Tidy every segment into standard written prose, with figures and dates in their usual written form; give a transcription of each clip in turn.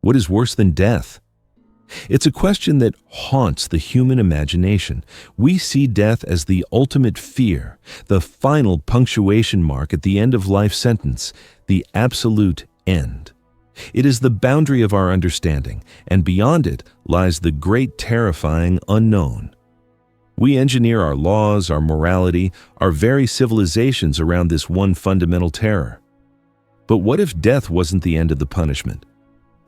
What is worse than death? It's a question that haunts the human imagination. We see death as the ultimate fear, the final punctuation mark at the end of life's sentence, the absolute end. It is the boundary of our understanding, and beyond it lies the great terrifying unknown. We engineer our laws, our morality, our very civilizations around this one fundamental terror. But what if death wasn't the end of the punishment?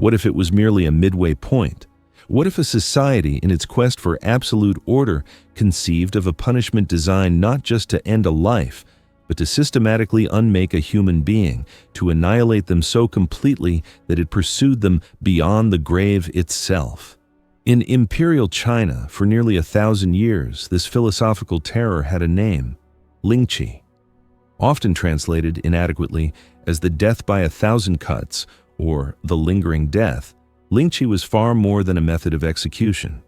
What if it was merely a midway point? What if a society, in its quest for absolute order, conceived of a punishment designed not just to end a life, but to systematically unmake a human being, to annihilate them so completely that it pursued them beyond the grave itself? In imperial China, for nearly 1,000 years, this philosophical terror had a name: Lingchi. Often translated inadequately as the death by 1,000 cuts, or the lingering death, Lingchi was far more than a method of execution.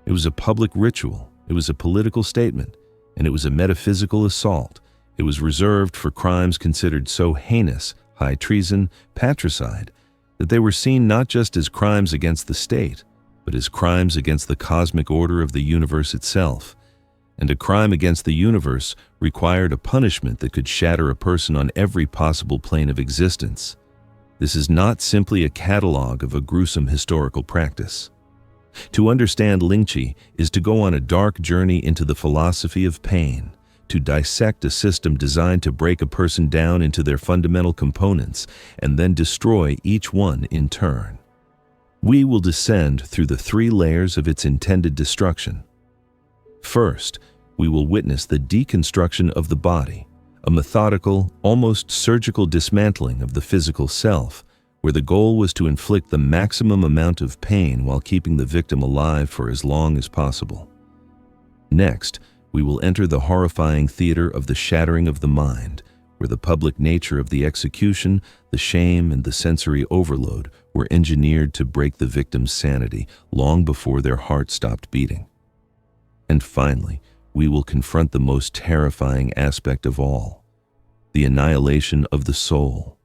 It was a public ritual, it was a political statement, and it was a metaphysical assault. It was reserved for crimes considered so heinous, high treason, patricide, that they were seen not just as crimes against the state, but as crimes against the cosmic order of the universe itself. And a crime against the universe required a punishment that could shatter a person on every possible plane of existence. This is not simply a catalog of a gruesome historical practice. To understand Lingchi is to go on a dark journey into the philosophy of pain, to dissect a system designed to break a person down into their fundamental components and then destroy each one in turn. We will descend through the 3 layers of its intended destruction. First, we will witness the deconstruction of the body, a methodical, almost surgical dismantling of the physical self, where the goal was to inflict the maximum amount of pain while keeping the victim alive for as long as possible. Next, we will enter the horrifying theater of the shattering of the mind, where the public nature of the execution, the shame, and the sensory overload were engineered to break the victim's sanity long before their heart stopped beating. And finally, we will confront the most terrifying aspect of all: the annihilation of the soul,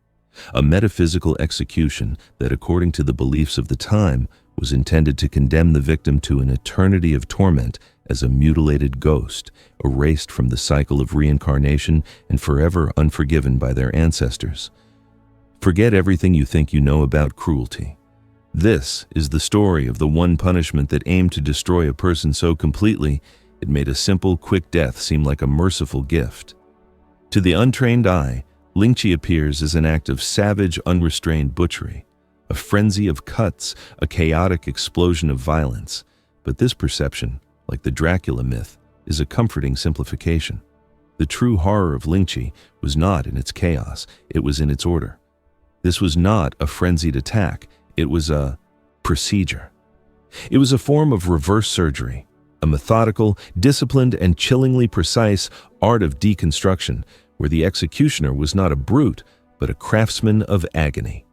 a metaphysical execution that, according to the beliefs of the time, was intended to condemn the victim to an eternity of torment as a mutilated ghost, erased from the cycle of reincarnation and forever unforgiven by their ancestors. Forget everything you think you know about cruelty. This is the story of the one punishment that aimed to destroy a person so completely it made a simple, quick death seem like a merciful gift. To the untrained eye, Lingchi appears as an act of savage, unrestrained butchery, a frenzy of cuts, a chaotic explosion of violence. But this perception, like the Dracula myth, is a comforting simplification. The true horror of Lingchi was not in its chaos, it was in its order. This was not a frenzied attack, it was a procedure. It was a form of reverse surgery, a methodical, disciplined, and chillingly precise art of deconstruction, where the executioner was not a brute, but a craftsman of agony.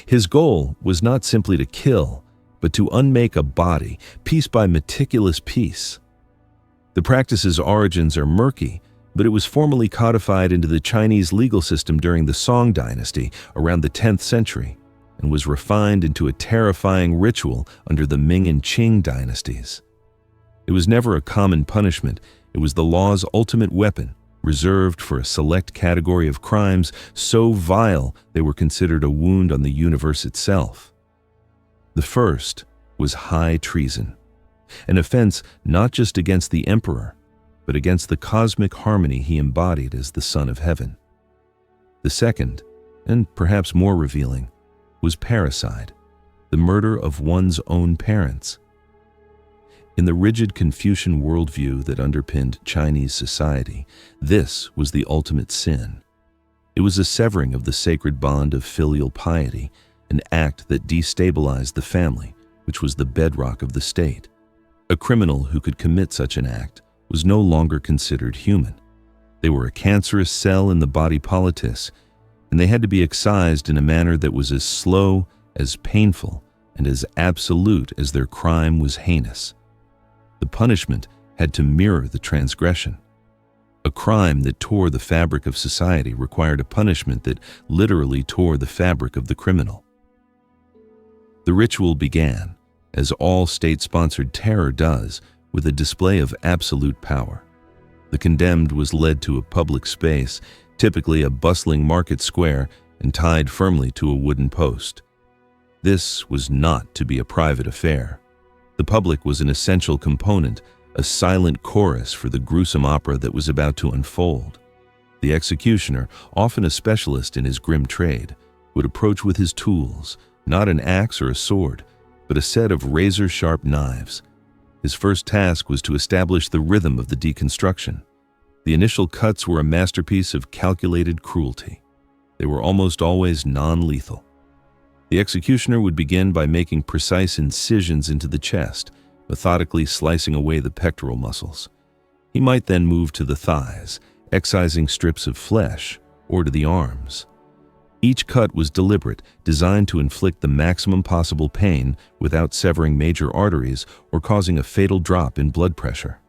His goal was not simply to kill, but to unmake a body, piece by meticulous piece. The practice's origins are murky, but it was formally codified into the Chinese legal system during the Song dynasty around the 10th century, and was refined into a terrifying ritual under the Ming and Qing dynasties. It was never a common punishment, it was the law's ultimate weapon, reserved for a select category of crimes so vile they were considered a wound on the universe itself. The first was high treason, an offense not just against the emperor, but against the cosmic harmony he embodied as the Son of Heaven. The second, and perhaps more revealing, was parricide, the murder of one's own parents. In the rigid Confucian worldview that underpinned Chinese society, this was the ultimate sin. It was a severing of the sacred bond of filial piety, an act that destabilized the family, which was the bedrock of the state. A criminal who could commit such an act was no longer considered human. They were a cancerous cell in the body politis, and they had to be excised in a manner that was as slow, as painful, and as absolute as their crime was heinous. The punishment had to mirror the transgression. A crime that tore the fabric of society required a punishment that literally tore the fabric of the criminal. The ritual began, as all state-sponsored terror does, with a display of absolute power. The condemned was led to a public space, typically a bustling market square, and tied firmly to a wooden post. This was not to be a private affair. The public was an essential component, a silent chorus for the gruesome opera that was about to unfold. The executioner, often a specialist in his grim trade, would approach with his tools, not an axe or a sword, but a set of razor-sharp knives. His first task was to establish the rhythm of the deconstruction. The initial cuts were a masterpiece of calculated cruelty. They were almost always non-lethal. The executioner would begin by making precise incisions into the chest, methodically slicing away the pectoral muscles. He might then move to the thighs, excising strips of flesh, or to the arms. Each cut was deliberate, designed to inflict the maximum possible pain without severing major arteries or causing a fatal drop in blood pressure.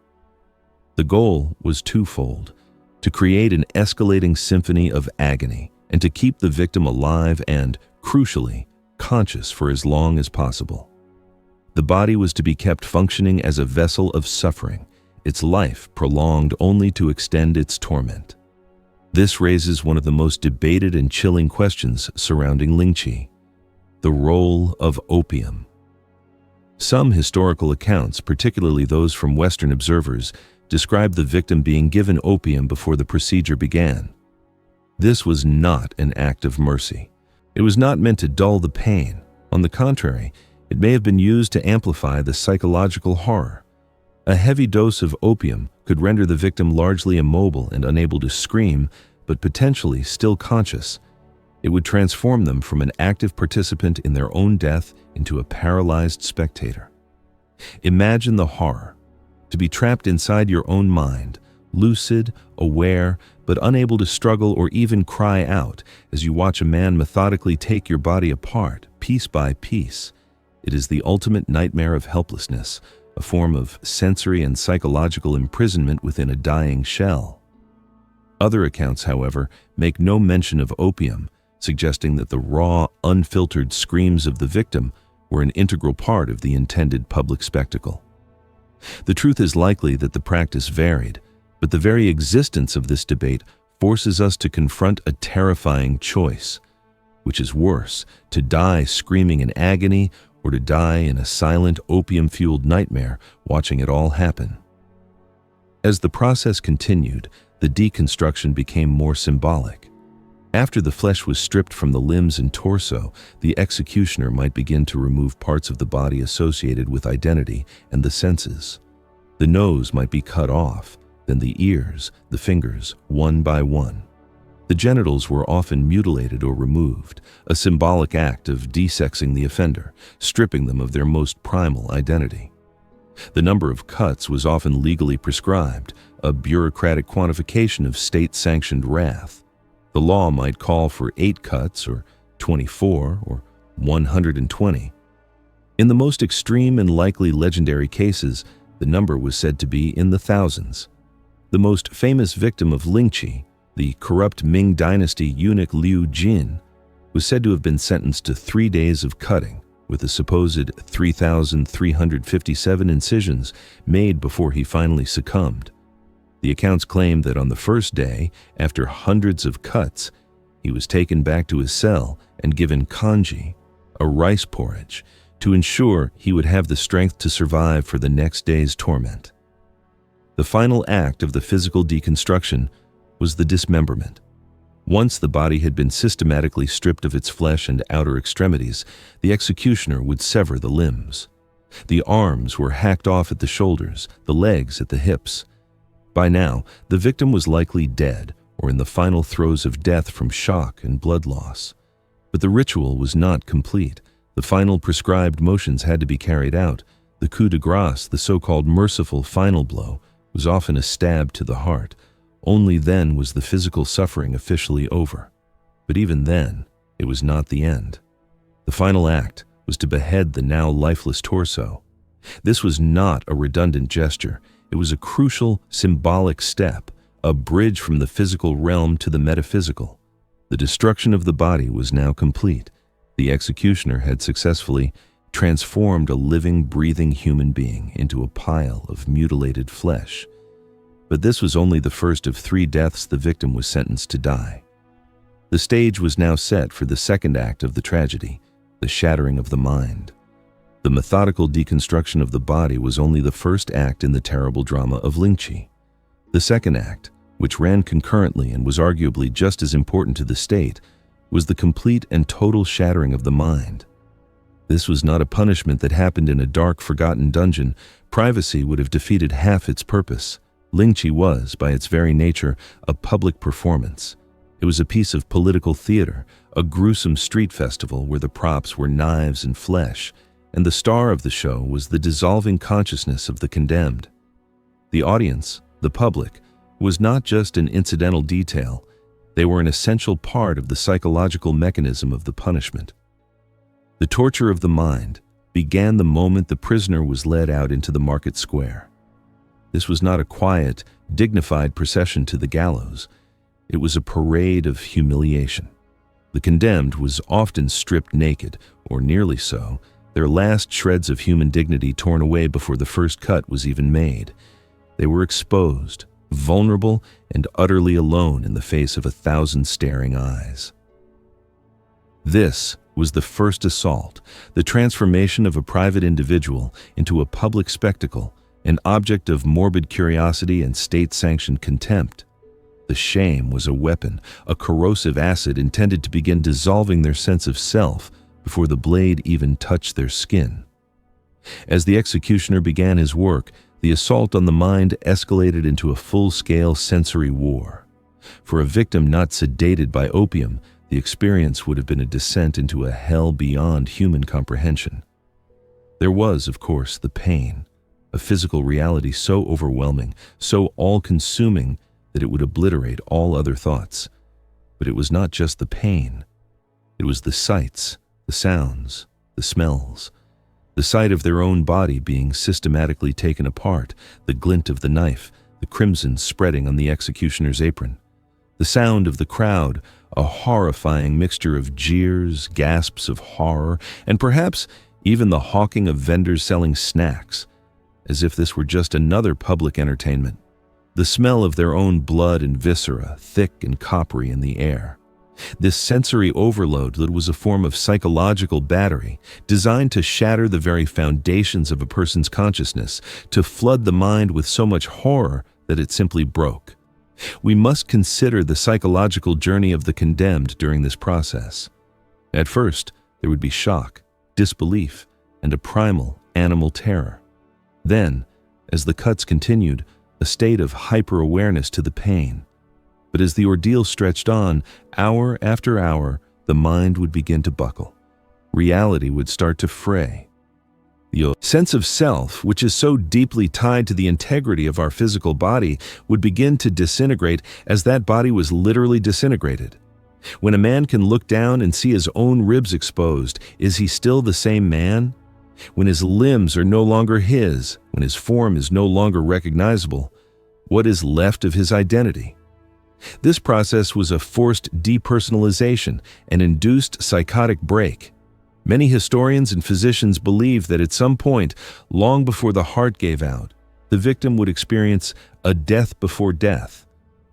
The goal was twofold: to create an escalating symphony of agony and to keep the victim alive and, crucially, conscious for as long as possible. The body was to be kept functioning as a vessel of suffering, its life prolonged only to extend its torment. This raises one of the most debated and chilling questions surrounding Lingchi: the role of opium. Some historical accounts, particularly those from Western observers, describe the victim being given opium before the procedure began. This was not an act of mercy. It was not meant to dull the pain. On the contrary, it may have been used to amplify the psychological horror. A heavy dose of opium could render the victim largely immobile and unable to scream, but potentially still conscious. It would transform them from an active participant in their own death into a paralyzed spectator. Imagine the horror: to be trapped inside your own mind, lucid, aware, but unable to struggle or even cry out as you watch a man methodically take your body apart, piece by piece. It is the ultimate nightmare of helplessness, a form of sensory and psychological imprisonment within a dying shell. Other accounts, however, make no mention of opium, suggesting that the raw, unfiltered screams of the victim were an integral part of the intended public spectacle. The truth is likely that the practice varied, but the very existence of this debate forces us to confront a terrifying choice. Which is worse, to die screaming in agony or to die in a silent, opium-fueled nightmare watching it all happen? As the process continued, the deconstruction became more symbolic. After the flesh was stripped from the limbs and torso, the executioner might begin to remove parts of the body associated with identity and the senses. The nose might be cut off, then the ears, the fingers, one by one. The genitals were often mutilated or removed, a symbolic act of desexing the offender, stripping them of their most primal identity. The number of cuts was often legally prescribed, a bureaucratic quantification of state-sanctioned wrath. The law might call for 8 cuts, or 24, or 120. In the most extreme and likely legendary cases, the number was said to be in the thousands. The most famous victim of Lingchi, the corrupt Ming Dynasty eunuch Liu Jin, was said to have been sentenced to 3 days of cutting, with a supposed 3,357 incisions made before he finally succumbed. The accounts claim that on the first day, after hundreds of cuts, he was taken back to his cell and given congee, a rice porridge, to ensure he would have the strength to survive for the next day's torment. The final act of the physical deconstruction was the dismemberment. Once the body had been systematically stripped of its flesh and outer extremities, the executioner would sever the limbs. The arms were hacked off at the shoulders, the legs at the hips. By now, the victim was likely dead or in the final throes of death from shock and blood loss. But the ritual was not complete. The final prescribed motions had to be carried out. The coup de grace, the so-called merciful final blow, was often a stab to the heart. Only then was the physical suffering officially over. But even then, it was not the end. The final act was to behead the now lifeless torso. This was not a redundant gesture. It was a crucial, symbolic step, a bridge from the physical realm to the metaphysical. The destruction of the body was now complete. The executioner had successfully transformed a living, breathing human being into a pile of mutilated flesh. But this was only the first of 3 deaths the victim was sentenced to die. The stage was now set for the second act of the tragedy, the shattering of the mind. The methodical deconstruction of the body was only the first act in the terrible drama of Lingchi. The second act, which ran concurrently and was arguably just as important to the state, was the complete and total shattering of the mind. This was not a punishment that happened in a dark, forgotten dungeon. Privacy would have defeated half its purpose. Lingchi was, by its very nature, a public performance. It was a piece of political theater, a gruesome street festival where the props were knives and flesh, and the star of the show was the dissolving consciousness of the condemned. The audience, the public, was not just an incidental detail. They were an essential part of the psychological mechanism of the punishment. The torture of the mind began the moment the prisoner was led out into the market square. This was not a quiet, dignified procession to the gallows. It was a parade of humiliation. The condemned was often stripped naked, or nearly so, their last shreds of human dignity torn away before the first cut was even made. They were exposed, vulnerable, and utterly alone in the face of 1,000 staring eyes. This was the first assault, the transformation of a private individual into a public spectacle, an object of morbid curiosity and state-sanctioned contempt. The shame was a weapon, a corrosive acid intended to begin dissolving their sense of self before the blade even touched their skin. As the executioner began his work, the assault on the mind escalated into a full-scale sensory war. For a victim not sedated by opium, the experience would have been a descent into a hell beyond human comprehension. There was, of course, the pain, a physical reality so overwhelming, so all-consuming, that it would obliterate all other thoughts. But it was not just the pain. It was the sights, the sounds, the smells, the sight of their own body being systematically taken apart, the glint of the knife, the crimson spreading on the executioner's apron, the sound of the crowd, a horrifying mixture of jeers, gasps of horror, and perhaps even the hawking of vendors selling snacks, as if this were just another public entertainment. The smell of their own blood and viscera, thick and coppery in the air. This sensory overload that was a form of psychological battery, designed to shatter the very foundations of a person's consciousness, to flood the mind with so much horror that it simply broke. We must consider the psychological journey of the condemned during this process. At first, there would be shock, disbelief, and a primal, animal terror. Then, as the cuts continued, a state of hyper-awareness to the pain. But as the ordeal stretched on, hour after hour, the mind would begin to buckle. Reality would start to fray. The sense of self, which is so deeply tied to the integrity of our physical body, would begin to disintegrate as that body was literally disintegrated. When a man can look down and see his own ribs exposed, is he still the same man? When his limbs are no longer his, when his form is no longer recognizable, what is left of his identity? This process was a forced depersonalization, an induced psychotic break. Many historians and physicians believe that at some point, long before the heart gave out, the victim would experience a death before death,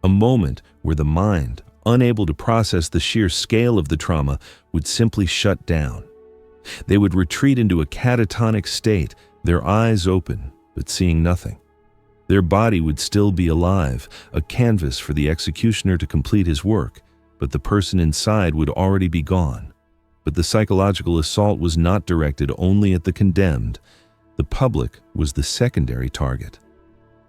a moment where the mind, unable to process the sheer scale of the trauma, would simply shut down. They would retreat into a catatonic state, their eyes open, but seeing nothing. Their body would still be alive, a canvas for the executioner to complete his work, but the person inside would already be gone. But the psychological assault was not directed only at the condemned. The public was the secondary target.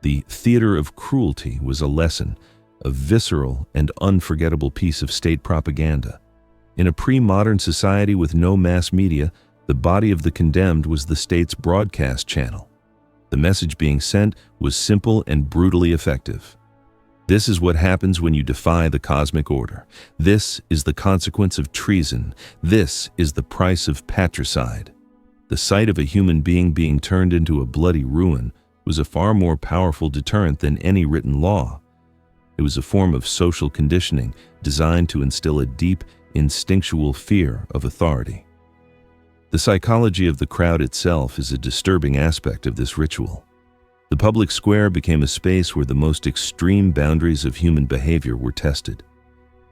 The theater of cruelty was a lesson, a visceral and unforgettable piece of state propaganda. In a pre-modern society with no mass media, the body of the condemned was the state's broadcast channel. The message being sent was simple and brutally effective. This is what happens when you defy the cosmic order. This is the consequence of treason. This is the price of patricide. The sight of a human being turned into a bloody ruin was a far more powerful deterrent than any written law. It was a form of social conditioning designed to instill a deep, instinctual fear of authority. The psychology of the crowd itself is a disturbing aspect of this ritual. The public square became a space where the most extreme boundaries of human behavior were tested.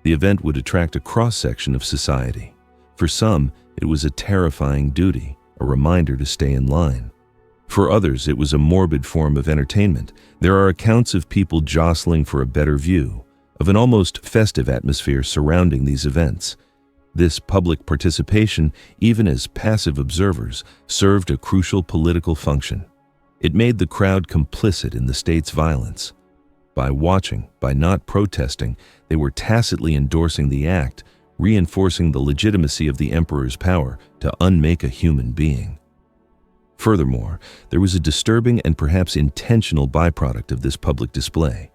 The event would attract a cross-section of society. For some, it was a terrifying duty, a reminder to stay in line. For others, it was a morbid form of entertainment. There are accounts of people jostling for a better view, of an almost festive atmosphere surrounding these events. This public participation, even as passive observers, served a crucial political function. It made the crowd complicit in the state's violence. By watching, by not protesting, they were tacitly endorsing the act, reinforcing the legitimacy of the emperor's power to unmake a human being. Furthermore, there was a disturbing and perhaps intentional byproduct of this public display.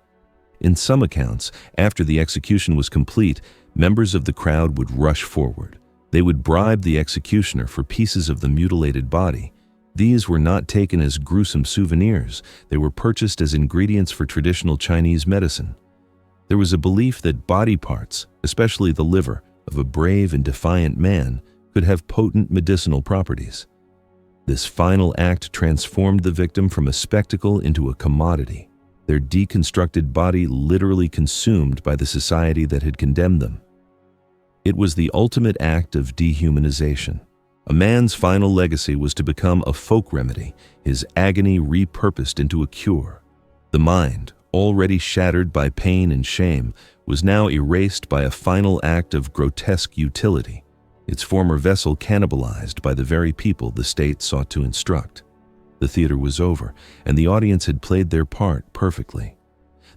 In some accounts, after the execution was complete, members of the crowd would rush forward. They would bribe the executioner for pieces of the mutilated body. These were not taken as gruesome souvenirs. They were purchased as ingredients for traditional Chinese medicine. There was a belief that body parts, especially the liver, of a brave and defiant man could have potent medicinal properties. This final act transformed the victim from a spectacle into a commodity, their deconstructed body literally consumed by the society that had condemned them. It was the ultimate act of dehumanization. A man's final legacy was to become a folk remedy, his agony repurposed into a cure. The mind, already shattered by pain and shame, was now erased by a final act of grotesque utility, its former vessel cannibalized by the very people the state sought to instruct. The theater was over, and the audience had played their part perfectly.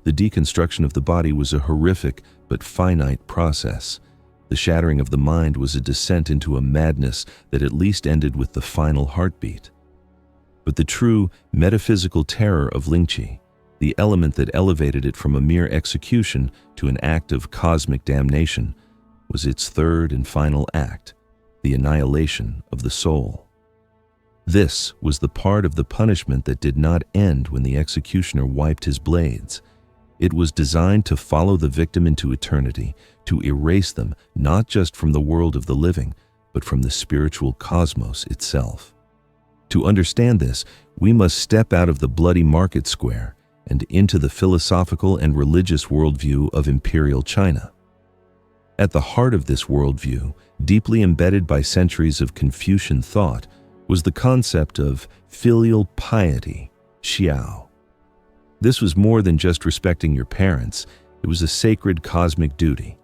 The deconstruction of the body was a horrific but finite process. The shattering of the mind was a descent into a madness that at least ended with the final heartbeat. But the true metaphysical terror of Lingchi, the element that elevated it from a mere execution to an act of cosmic damnation, was its third and final act, the annihilation of the soul. This was the part of the punishment that did not end when the executioner wiped his blades. It was designed to follow the victim into eternity, to erase them not just from the world of the living, but from the spiritual cosmos itself. To understand this, we must step out of the bloody market square and into the philosophical and religious worldview of imperial China. At the heart of this worldview, deeply embedded by centuries of Confucian thought, was the concept of filial piety, xiao. This was more than just respecting your parents, it was a sacred cosmic duty.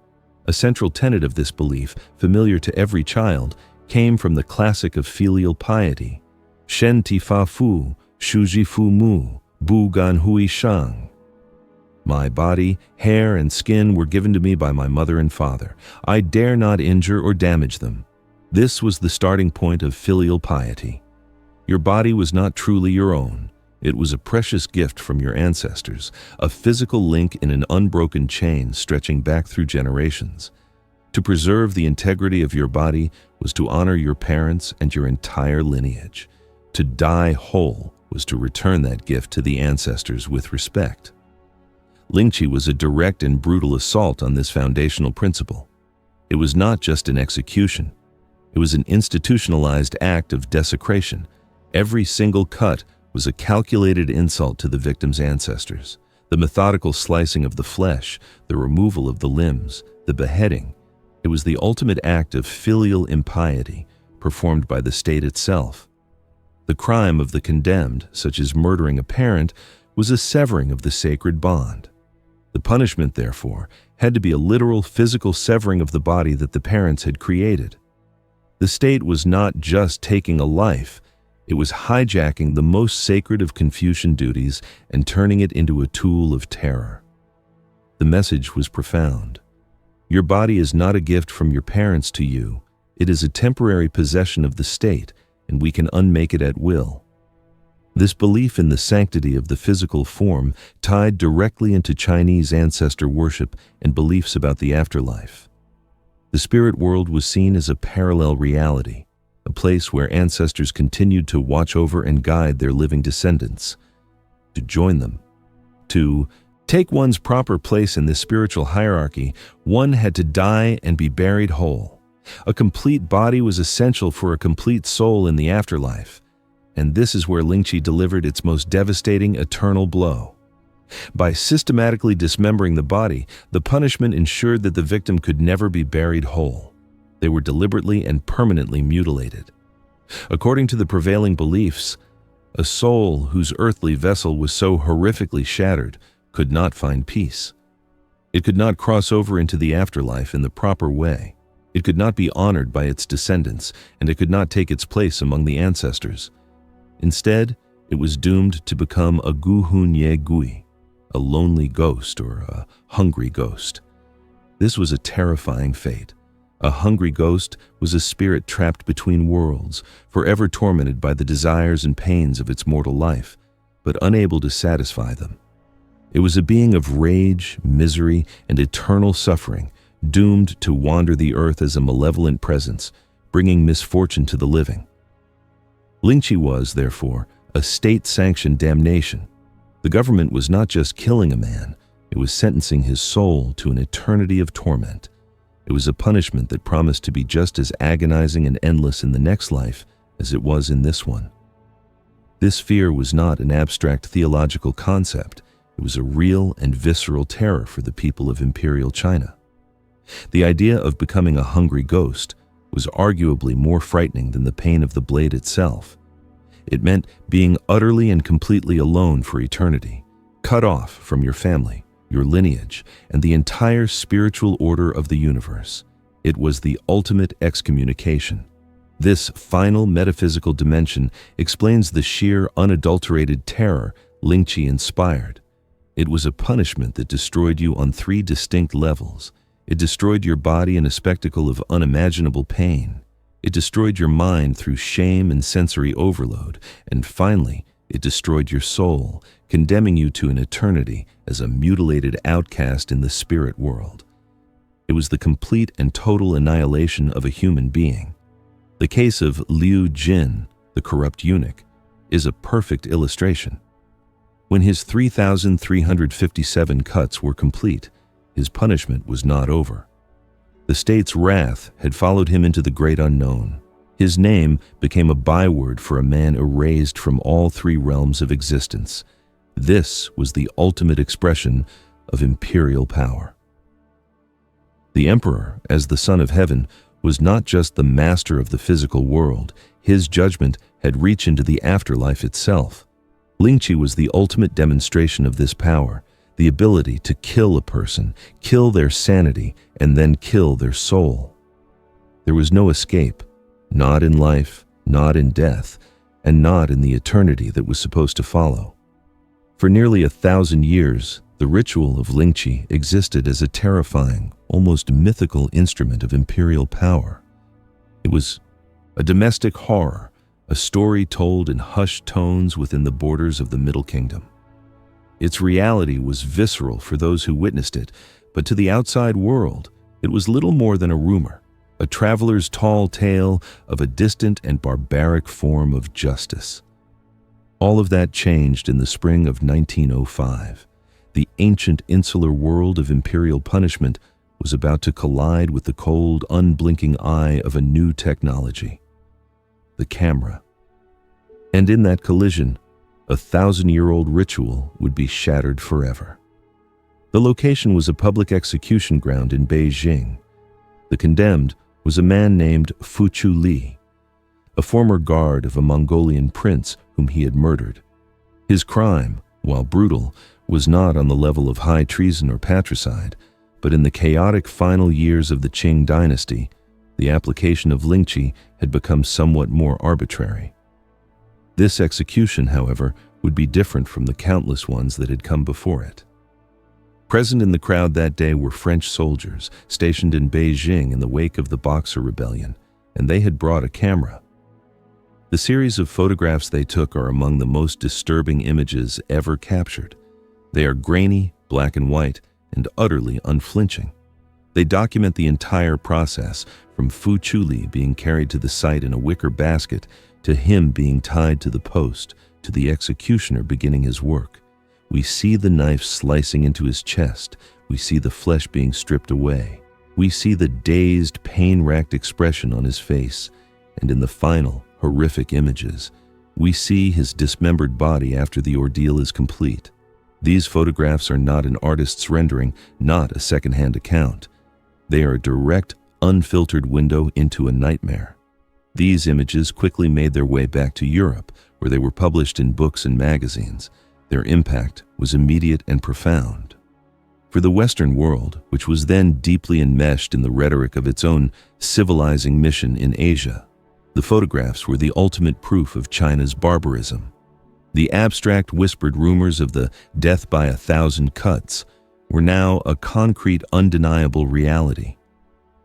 A central tenet of this belief, familiar to every child, came from the classic of filial piety, Shen Ti Fa Fu, Shu Ji Fu Mu, Bu Gan Hui Shang. My body, hair, and skin were given to me by my mother and father. I dare not injure or damage them. This was the starting point of filial piety. Your body was not truly your own. It was a precious gift from your ancestors, a physical link in an unbroken chain stretching back through generations. To preserve the integrity of your body was to honor your parents and your entire lineage. To die whole was to return that gift to the ancestors with respect. Lingchi was a direct and brutal assault on this foundational principle. It was not just an execution. It was an institutionalized act of desecration. Every single cut was a calculated insult to the victim's ancestors. The methodical slicing of the flesh, the removal of the limbs, the beheading. It was the ultimate act of filial impiety performed by the state itself. The crime of the condemned, such as murdering a parent, was a severing of the sacred bond. The punishment, therefore, had to be a literal physical severing of the body that the parents had created. The state was not just taking a life, it was hijacking the most sacred of Confucian duties and turning it into a tool of terror. The message was profound. Your body is not a gift from your parents to you, it is a temporary possession of the state, and we can unmake it at will. This belief in the sanctity of the physical form tied directly into Chinese ancestor worship and beliefs about the afterlife. The spirit world was seen as a parallel reality, a place where ancestors continued to watch over and guide their living descendants. To join them, to take one's proper place in this spiritual hierarchy, one had to die and be buried whole. A complete body was essential for a complete soul in the afterlife. And this is where Lingchi delivered its most devastating eternal blow. By systematically dismembering the body, the punishment ensured that the victim could never be buried whole. They were deliberately and permanently mutilated. According to the prevailing beliefs, a soul whose earthly vessel was so horrifically shattered could not find peace. It could not cross over into the afterlife in the proper way. It could not be honored by its descendants, and it could not take its place among the ancestors. Instead, it was doomed to become a guhunye gui, a lonely ghost or a hungry ghost. This was a terrifying fate. A hungry ghost was a spirit trapped between worlds, forever tormented by the desires and pains of its mortal life, but unable to satisfy them. It was a being of rage, misery, and eternal suffering, doomed to wander the earth as a malevolent presence, bringing misfortune to the living. Lingchi was, therefore, a state-sanctioned damnation. The government was not just killing a man, it was sentencing his soul to an eternity of torment. It was a punishment that promised to be just as agonizing and endless in the next life as it was in this one. This fear was not an abstract theological concept. It was a real and visceral terror for the people of Imperial China. The idea of becoming a hungry ghost was arguably more frightening than the pain of the blade itself. It meant being utterly and completely alone for eternity, cut off from your family, your lineage, and the entire spiritual order of the universe. It was the ultimate excommunication. This final metaphysical dimension explains the sheer, unadulterated terror Lingchi inspired. It was a punishment that destroyed you on 3 distinct levels. It destroyed your body in a spectacle of unimaginable pain. It destroyed your mind through shame and sensory overload. And finally, it destroyed your soul, condemning you to an eternity as a mutilated outcast in the spirit world. It was the complete and total annihilation of a human being. The case of Liu Jin, the corrupt eunuch, is a perfect illustration. When his 3,357 cuts were complete, his punishment was not over. The state's wrath had followed him into the great unknown. His name became a byword for a man erased from all 3 realms of existence. This was the ultimate expression of imperial power. The emperor, as the Son of Heaven, was not just the master of the physical world. His judgment had reached into the afterlife itself. Lingchi was the ultimate demonstration of this power, the ability to kill a person, kill their sanity, and then kill their soul. There was no escape, not in life, not in death, and not in the eternity that was supposed to follow. For nearly 1,000 years, the ritual of Lingchi existed as a terrifying, almost mythical instrument of imperial power. It was a domestic horror, a story told in hushed tones within the borders of the Middle Kingdom. Its reality was visceral for those who witnessed it, but to the outside world, it was little more than a rumor, a traveler's tall tale of a distant and barbaric form of justice. All of that changed in the spring of 1905. The ancient insular world of imperial punishment was about to collide with the cold, unblinking eye of a new technology, the camera. And in that collision, a 1,000-year-old ritual would be shattered forever. The location was a public execution ground in Beijing. The condemned was a man named Fuchu Li, a former guard of a Mongolian prince whom he had murdered. His crime, while brutal, was not on the level of high treason or patricide, but in the chaotic final years of the Qing dynasty, the application of Lingchi had become somewhat more arbitrary. This execution, however, would be different from the countless ones that had come before it. Present in the crowd that day were French soldiers stationed in Beijing in the wake of the Boxer Rebellion, and they had brought a camera. The series of photographs they took are among the most disturbing images ever captured. They are grainy, black and white, and utterly unflinching. They document the entire process, from Fu Chuli being carried to the site in a wicker basket, to him being tied to the post, to the executioner beginning his work. We see the knife slicing into his chest. We see the flesh being stripped away. We see the dazed, pain-racked expression on his face. And in the final, horrific images, we see his dismembered body after the ordeal is complete. These photographs are not an artist's rendering, not a second-hand account. They are a direct, unfiltered window into a nightmare. These images quickly made their way back to Europe, where they were published in books and magazines. Their impact was immediate and profound. For the Western world, which was then deeply enmeshed in the rhetoric of its own civilizing mission in Asia, the photographs were the ultimate proof of China's barbarism. The abstract whispered rumors of the death by 1,000 cuts were now a concrete, undeniable reality.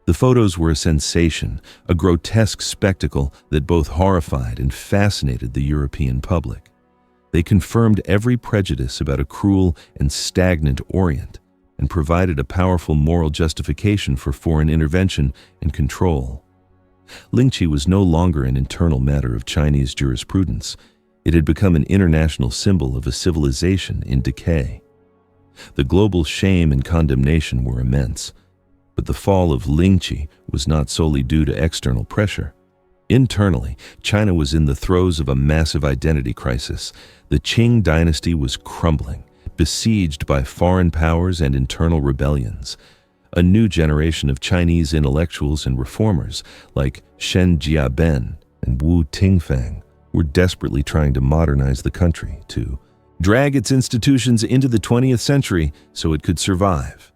The photos were a sensation, a grotesque spectacle that both horrified and fascinated the European public. They confirmed every prejudice about a cruel and stagnant Orient and provided a powerful moral justification for foreign intervention and control. Lingchi was no longer an internal matter of Chinese jurisprudence. It had become an international symbol of a civilization in decay. The global shame and condemnation were immense, but the fall of Lingchi was not solely due to external pressure. Internally, China was in the throes of a massive identity crisis. The Qing dynasty was crumbling, besieged by foreign powers and internal rebellions. A new generation of Chinese intellectuals and reformers, like Shen Jiaben and Wu Tingfang, were desperately trying to modernize the country, to drag its institutions into the 20th century so it could survive.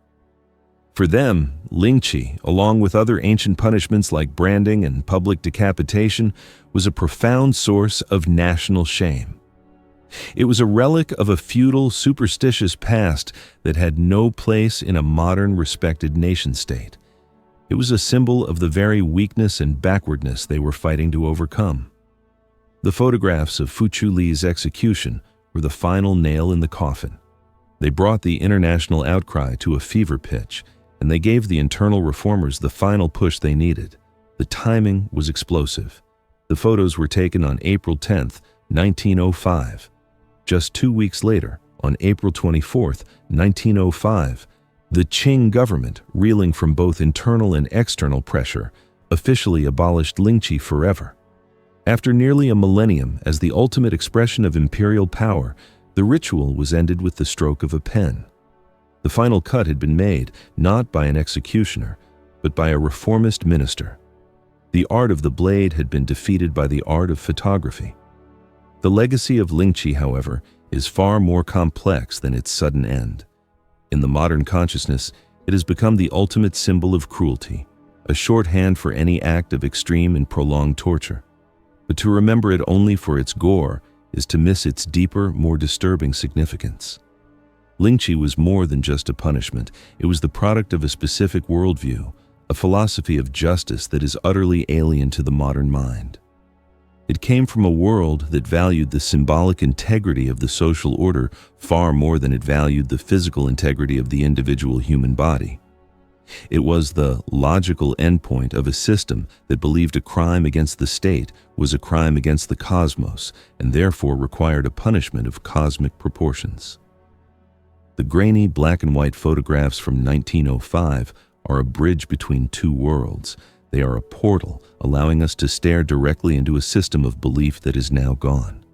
For them, Lingchi, along with other ancient punishments like branding and public decapitation, was a profound source of national shame. It was a relic of a feudal, superstitious past that had no place in a modern, respected nation-state. It was a symbol of the very weakness and backwardness they were fighting to overcome. The photographs of Fuchu Li's execution were the final nail in the coffin. They brought the international outcry to a fever pitch, and they gave the internal reformers the final push they needed. The timing was explosive. The photos were taken on April 10, 1905. Just 2 weeks later, on April 24, 1905, the Qing government, reeling from both internal and external pressure, officially abolished Lingchi forever. After nearly a millennium as the ultimate expression of imperial power, the ritual was ended with the stroke of a pen. The final cut had been made, not by an executioner, but by a reformist minister. The art of the blade had been defeated by the art of photography. The legacy of Lingchi, however, is far more complex than its sudden end. In the modern consciousness, it has become the ultimate symbol of cruelty, a shorthand for any act of extreme and prolonged torture. But to remember it only for its gore is to miss its deeper, more disturbing significance. Lingchi was more than just a punishment. It was the product of a specific worldview, a philosophy of justice that is utterly alien to the modern mind. It came from a world that valued the symbolic integrity of the social order far more than it valued the physical integrity of the individual human body. It was the logical endpoint of a system that believed a crime against the state was a crime against the cosmos and therefore required a punishment of cosmic proportions. The grainy black and white photographs from 1905 are a bridge between two worlds. They are a portal, allowing us to stare directly into a system of belief that is now gone.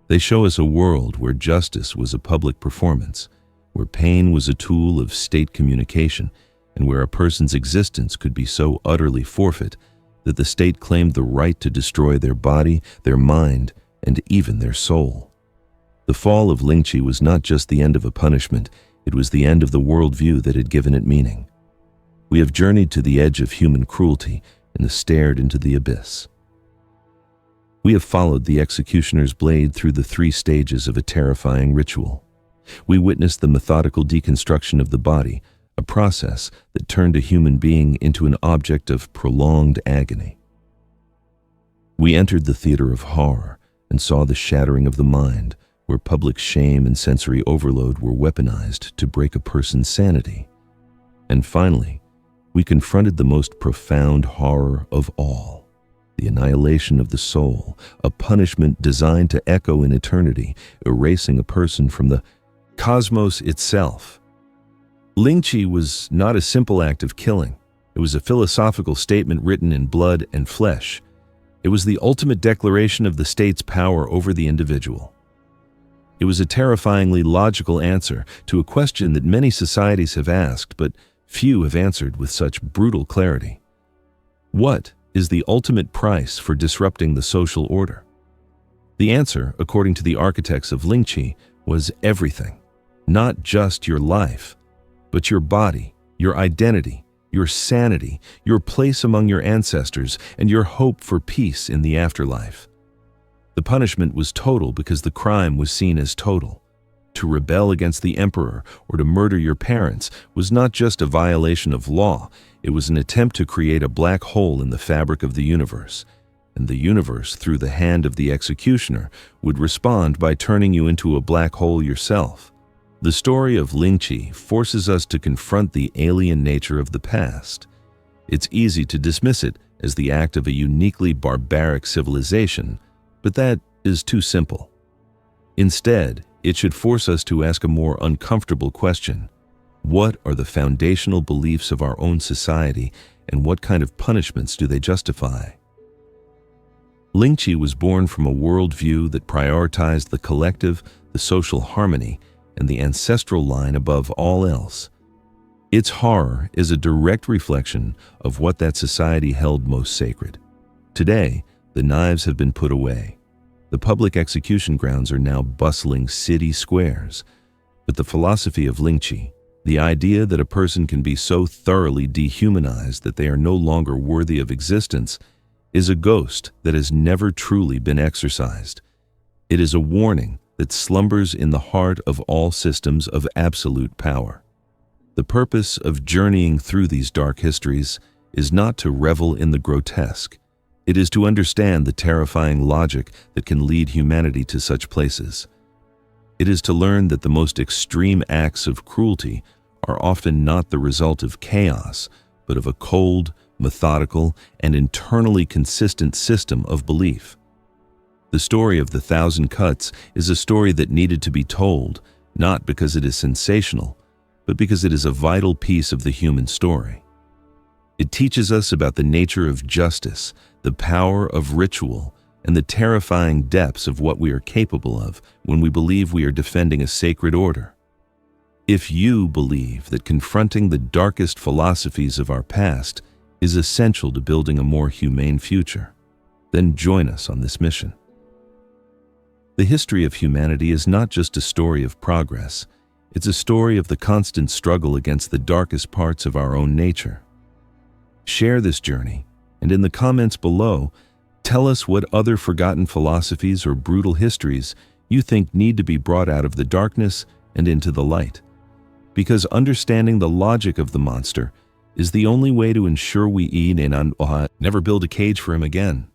They show us a world where justice was a public performance, where pain was a tool of state communication, and where a person's existence could be so utterly forfeit that the state claimed the right to destroy their body, their mind, and even their soul. The fall of Lingchi was not just the end of a punishment, it was the end of the worldview that had given it meaning. We have journeyed to the edge of human cruelty and stared into the abyss. We have followed the executioner's blade through the 3 stages of a terrifying ritual. We witnessed the methodical deconstruction of the body, a process that turned a human being into an object of prolonged agony. We entered the theater of horror and saw the shattering of the mind, where public shame and sensory overload were weaponized to break a person's sanity. And finally, we confronted the most profound horror of all, the annihilation of the soul, a punishment designed to echo in eternity, erasing a person from the cosmos itself. Lingchi was not a simple act of killing. It was a philosophical statement written in blood and flesh. It was the ultimate declaration of the state's power over the individual. It was a terrifyingly logical answer to a question that many societies have asked, but few have answered with such brutal clarity. What is the ultimate price for disrupting the social order? The answer, according to the architects of Lingchi, was everything. Not just your life, but your body, your identity, your sanity, your place among your ancestors, and your hope for peace in the afterlife. The punishment was total because the crime was seen as total. To rebel against the emperor or to murder your parents was not just a violation of law, it was an attempt to create a black hole in the fabric of the universe. And the universe, through the hand of the executioner, would respond by turning you into a black hole yourself. The story of Lingchi forces us to confront the alien nature of the past. It's easy to dismiss it as the act of a uniquely barbaric civilization, but that is too simple. Instead, it should force us to ask a more uncomfortable question. What are the foundational beliefs of our own society, and what kind of punishments do they justify? Lingchi was born from a worldview that prioritized the collective, the social harmony, and the ancestral line above all else. Its horror is a direct reflection of what that society held most sacred. Today, the knives have been put away. The public execution grounds are now bustling city squares. But the philosophy of Lingchi, the idea that a person can be so thoroughly dehumanized that they are no longer worthy of existence, is a ghost that has never truly been exorcised. It is a warning that slumbers in the heart of all systems of absolute power. The purpose of journeying through these dark histories is not to revel in the grotesque. It is to understand the terrifying logic that can lead humanity to such places. It is to learn that the most extreme acts of cruelty are often not the result of chaos, but of a cold, methodical, and internally consistent system of belief. The story of the 1,000 Cuts is a story that needed to be told, not because it is sensational, but because it is a vital piece of the human story. It teaches us about the nature of justice, the power of ritual, and the terrifying depths of what we are capable of when we believe we are defending a sacred order. If you believe that confronting the darkest philosophies of our past is essential to building a more humane future, then join us on this mission. The history of humanity is not just a story of progress, it's a story of the constant struggle against the darkest parts of our own nature. Share this journey, and in the comments below, tell us what other forgotten philosophies or brutal histories you think need to be brought out of the darkness and into the light. Because understanding the logic of the monster is the only way to ensure we eat and never build a cage for him again.